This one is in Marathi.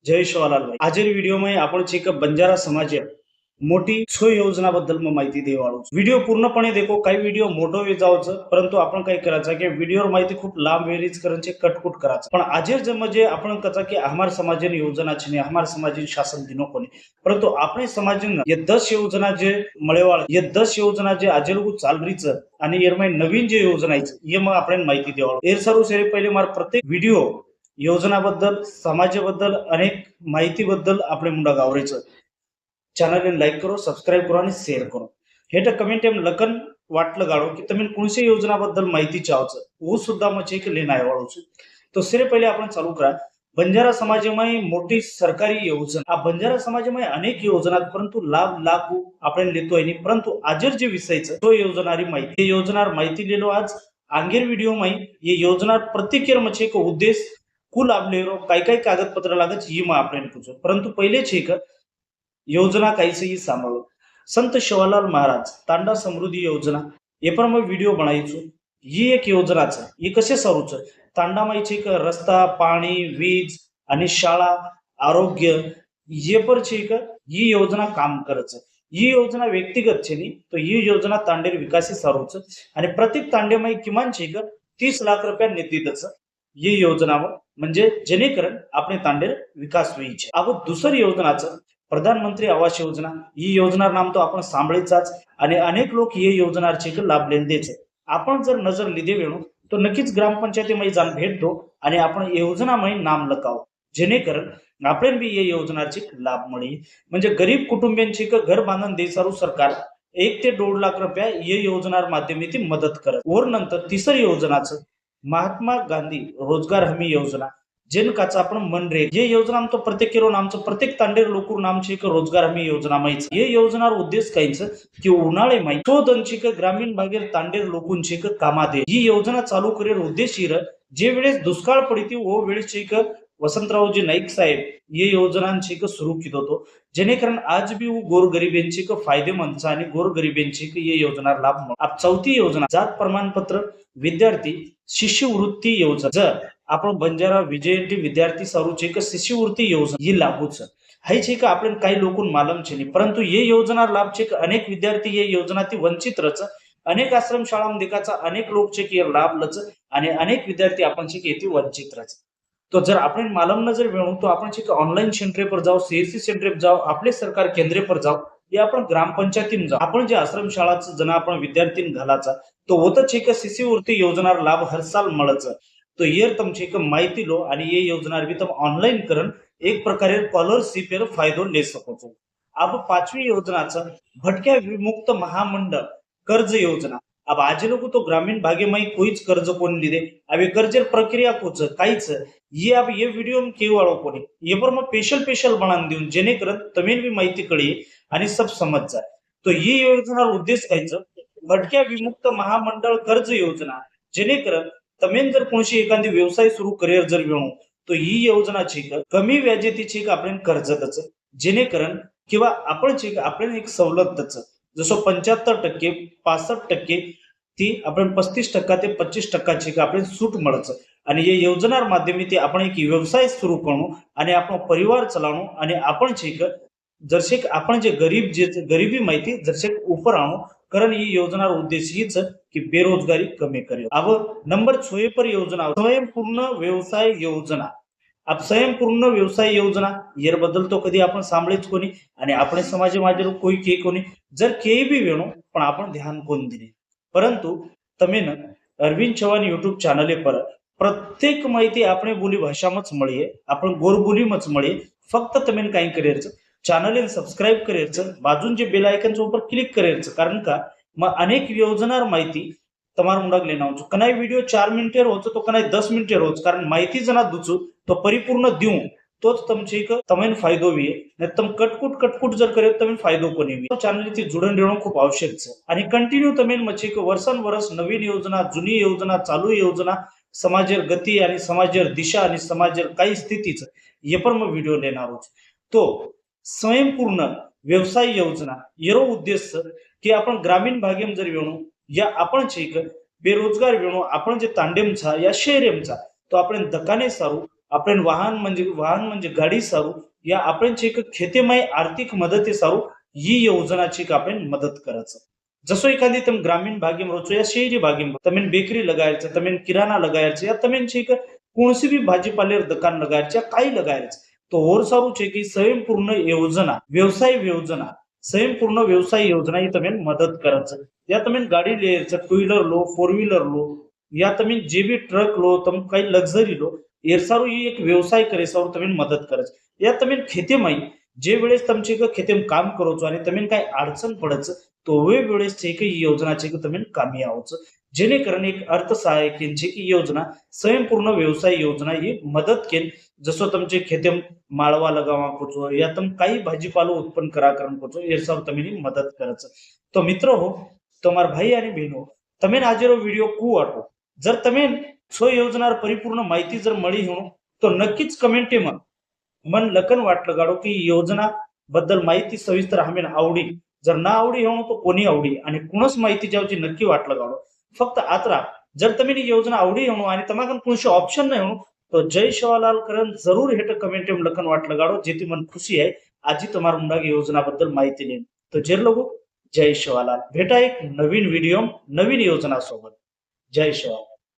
जय शिवालाल भाई. આજેની વિડીયોમાં આપણે છે કે બંજારા સમાજે મોટી 6 યોજનાબદ્दल માહિતી દેવાળું છું. વિડીયો પૂર્ણપણે દેખો. काही વિડીયો મોટો વેચાવો છે પરંતુ आपण काय करायचं की व्हिडिओवर माहिती खूप लांब वेळीच करायची कटकुट करायचं. पण આજે જે म्हणजे आपण कथा की અમાર સમાજની યોજના છે ને અમાર સમાજની શાસન દિનો કોની પરંતુ આપણે સમાજને ये 10 योजना जे મળેવાળ ये 10 योजना जे આજે લોકો ચાલ રહી છે અને એમાં નવીન જે યોजना છે એમાં આપણે માહિતી દેવાળું. એ સારું છે पहिले મારા प्रत्येक व्हिडिओ योजनाबद्दल समाजाबद्दल अनेक माहितीबद्दल આપણે મુંડા ગાવરે છે. ચેનલને લાઈક કરો, સબસ્ક્રાઇબ કરો અને શેર કરો. हेठ कमेंट एम लखन वाटलं गाळो की તમે कोणत्या योजनाबद्दल माहिती चाहो છો હું સુદ્धा મચે કે લેના આવ્યો છું. તો સરે પહેલે આપણે ચાલુ કરા બંજારા સમાજમાં મોટી સરકારી યોजना. આ બંજારા સમાજમાં અનેક યોजना પરંતુ લાભ લાભ આપણે લેતો હોય નહીં પરંતુ આજર જે વિષય છે તો યોજનારી માહિती ये योजनार माहिती लेलो आज आंगेर व्हिडिओ में ये योजना प्रत्येक मचे एक उद्देश कुल आपलेरो काय काय कागदपत्र लागत ही मग आपण पूछो. परंतु पहिले છે કે योजना कैसे ही सांभाळो. संत शिवालाल महाराज तांडा समृद्धी योजना એ પણ મેં વિડીયો બનાવી છું. ही एक योजना છે. એ कसे સારું છે તાંડામાં છે કે રસ્તા, પાણી, વીજ અને શાળા, આરોગ્ય ये पर છે કે ही योजना काम કરે છે. ही योजना व्यक्तिगत છે ની તો ही योजना तांडेर विकासी સારું છે અને प्रत्येक तांडेમાં किमान છે કે 30 लाख रुपया निधी છે ही योजनावर म्हणजे जेणेकरून आपले तांडेर विकास होईल છે. अब दुसरी योजनाचं प्रधानमंत्री आवास योजना. ही योजना नाम तो आपण सांभाळीचाच आणि अनेक लोक ही योजनाचे लाभ लेंदे છે. आपण जर नजर લીધે वेणू तो नक्कीच ग्रामपंचायतीमध्ये जाऊन भेट दो आणि आपण योजनामध्ये नाम लकाव जेणेकरून आपण बी ये योजनाचे लाभ मिळेल. म्हणजे गरीब कुटुंबियांची घर बांधून देसारू सरकार 1 ते 1.5 लाख रुपया ये योजनार माध्यमातून मदत करत. और नंतर तिसरी योजनाचं महात्मा गांधी रोजगार हमी योजना जिनकाचा आपण मनरेगा ये योजना तो प्रत्येक किलो नामचं प्रत्येक तांडेर लोकूर नामची एक रोजगार हमी योजना माहिती. ये योजनार उद्देश काहीच की उन्हाळे माहिती तो दंशिक ग्रामीण भागेर तांडेर लोकूंची कामा दे. ही योजना चालू करेल उद्देशीर जे वेळेस दुष्काळ पडती वो वेळेस वसंतरावजी नाईक साहेब ये योजनांची सुरू केली होतो जेणेकरून आज भी वो गोरगरिबांची फायदेमंद आणि गोरगरिबांची ये योजना लाभ. अब चौथी योजना जात प्रमाणपत्र विद्यार्थी शिष्यवृत्ती योजना. जर आपण बंजारा विजयंती विद्यार्थी सारूची शिष्यवृत्ती योजना ही लागू છે. हाई છે કે આપણે काही लोकून मालूम છે નહીં પરંતુ ये योजना लाभ છે કે अनेक विद्यार्थी ये योजनाથી वंचित રચ. अनेक आश्रम शाळाમાં देखाचा अनेक लोक છે કે लाभ લચ અને अनेक विद्यार्थी आपण છે કે એથી वंचित રચ. तो जर आपण मालूम नजर वेणू तो आपण છે કે ऑनलाइन सेंटर पर जाओ, सीएससी सेंटर पर जाओ, आपले सरकार केंद्र पर जाओ या आपण ग्रामपंचायतीन जाओ. आपण जे आश्रम शाळाचं जण आपण विद्यार्थीन घालाचा तो होत છે કે शिष्यवृत्ती योजना लाभ हर साल મળच. तो ये तुमची एक माहिती लो आणि ये योजना भी तुम ऑनलाइन करून एक प्रकारे स्कॉलरशिप फायदो ले सको છો. अब पाचवी योजनाचं भटक्या विमुक्त महामंडळ कर्ज योजना. अब आज लोग तो ग्रामीण भागे में कोईच कर्ज कोणी લીધે अब कर्जेर प्रक्रिया कोच काहीच ये अब ये वीडियो में केवाळो कोणी ये पर मैं स्पेशल बनान देऊन जेणेकरून तुम्ही भी माहिती कळी आणि सब समज जाय. तो ये योजना उद्देश काहीच भटक्या विमुक्त महामंडळ कर्ज योजना जेणेकरून તમે जर कोणशी एखादी व्यवसाय सुरू करिअर जर वेणू तो ही योजना છે कमी व्याजेतीची आपण कर्ज दच जेणेकरून किंवा आपण છે आपण एक सवलत दच जसं 75% 65% ती आपण 35% ते 25% છે आपण सूट મળच आणि हे योजनार माध्यमातून आपण एक व्यवसाय सुरू करू आणि आपण परिवार चलावणं आणि आपण છે जरसे आपण जे गरीबी माहिती जरसे ऊपर आणू कारण ही योजना उद्देश हीच की बेरोजगारी कमी करे. अब नंबर 6 पर योजना स्वयंपूर्ण व्यवसाय योजना. अब स्वयंपूर्ण व्यवसाय योजना याबद्दल तो कधी आपण सांभाळीच कोणी आणि आपण समाज माझे कोई के कोणी जर के भी वेणू पण आपण ध्यान कोण दिले. परंतु તમે अरविंद चौहान यूट्यूब चैनल पर प्रत्येक माहिती આપણે બોલી ભાષામાં જ મળીએ आपण गोरबोलीમાં જ મળીએ. फक्त તમે કાઈ કરેર चॅनल सबस्क्राईब करायचं बाजून जे बेल आयकनच्या ऊपर क्लिक करायचं कारण का मग अनेक योजनार माहिती તમારા મુંડાક લેના આવજો. કનાય વિડિયો 4 મિનિટે હોતો તો કનાય 10 મિનિટે હોત કારણ માહિતી जना दूचू तो परिपूर्ण देऊ तोच तुमची તમને फायदो वी नाही तुम कटकुट जर करे तुम्ही फायदो कोणी वी. चॅनल ती जुडून राहणं खूप आवश्यक છે आणि कंटिन्यू तुम्ही मच्छी वर्षानुवर्ष नवीन योजना जुनी योजना चालू योजना समाजेर गती आणि समाजेर दिशा आणि समाजेर काही स्थितीच हे पण मग व्हिडिओ लेणार आहोत. तो स्वयंपूर्ण व्यवसाय योजना येरो उद्देश की आपण ग्रामीण भागेम जर वेणू या आपण છે बेरोजगार वेणू आपण जे तांडेमचा या शहरेमचा तो आपण दकाने सारू आपण वाहन म्हणजे गाडी सारू या आपण एक खेतेमाई आर्थिक मदती सारू ही योजनाची आपण मदत करायचं. जसो एखादी तम ग्रामीण भाग्यम रोचो या शहरी भाग्यम तमें बेकरी लगायचं तमें किराना लगायचं या तमें एक कोणसी भी भाजीपालेर दुकान लगायचं या काही लगायचं तो और सारू છે की स्वयंपूर्ण योजना व्यवसाय योजना ही तमें मदद करायचं. या तमें गाड़ी ले two wheeler low, four wheeler low या तमें जे भी ट्रक लो तम काही लक्झरी लो एरसारू ही एक व्यवसाय करे सारू तमें मदद करच. या तमें खेतेमाई जे वेळेस तमचे खेतेम काम करोचो आणि तमें काही अडचण पडच तो वेळेस છે કે ही योजना છે કે तमें कामी आवच जेणे करण एक अर्थ सहाय्यकींची की योजना स्वयंपूर्ण व्यवसाय योजना ही मदत केल. जसो तमचे खेतेम माळवा लगावा कोचो या तम काही भाजीपालो उत्पन्न करा करण कोचो एरसारू तमें मदद करच. तो मित्र हो તમારા ભાઈ અને બહેનો તમે આજનો વિડીયો કુ વાટો જર તમે સ્વ યોજનાર પરિપૂર્ણ માહિતી જર મળી हो તો નક્कीच કમેન્ટમાં मन लखन वाटलं गाडो की योजना बद्दल माहिती सविस्तर हमें आवडी जर ना आवडी हो तो कोणी आवडी आणि कुणच माहिती जावची नक्की वाटलं गाडो फक्त आतरा जर तुम्ही ही योजना आवडी हो आणि तमाकन कोणशी ऑप्शन नाही हो तो जय शिवालाल करण जरूर हेट कमेंट में लखन वाटलं गाडो जेती मन खुशी आहे आजी तुम्हारा मुंडा योजना बद्दल माहिती देईन. तो जे लोगो जय शिवालाल भेटा एक नवीन व्हिडिओ नवीन योजना सोबत. जय शिवालाल.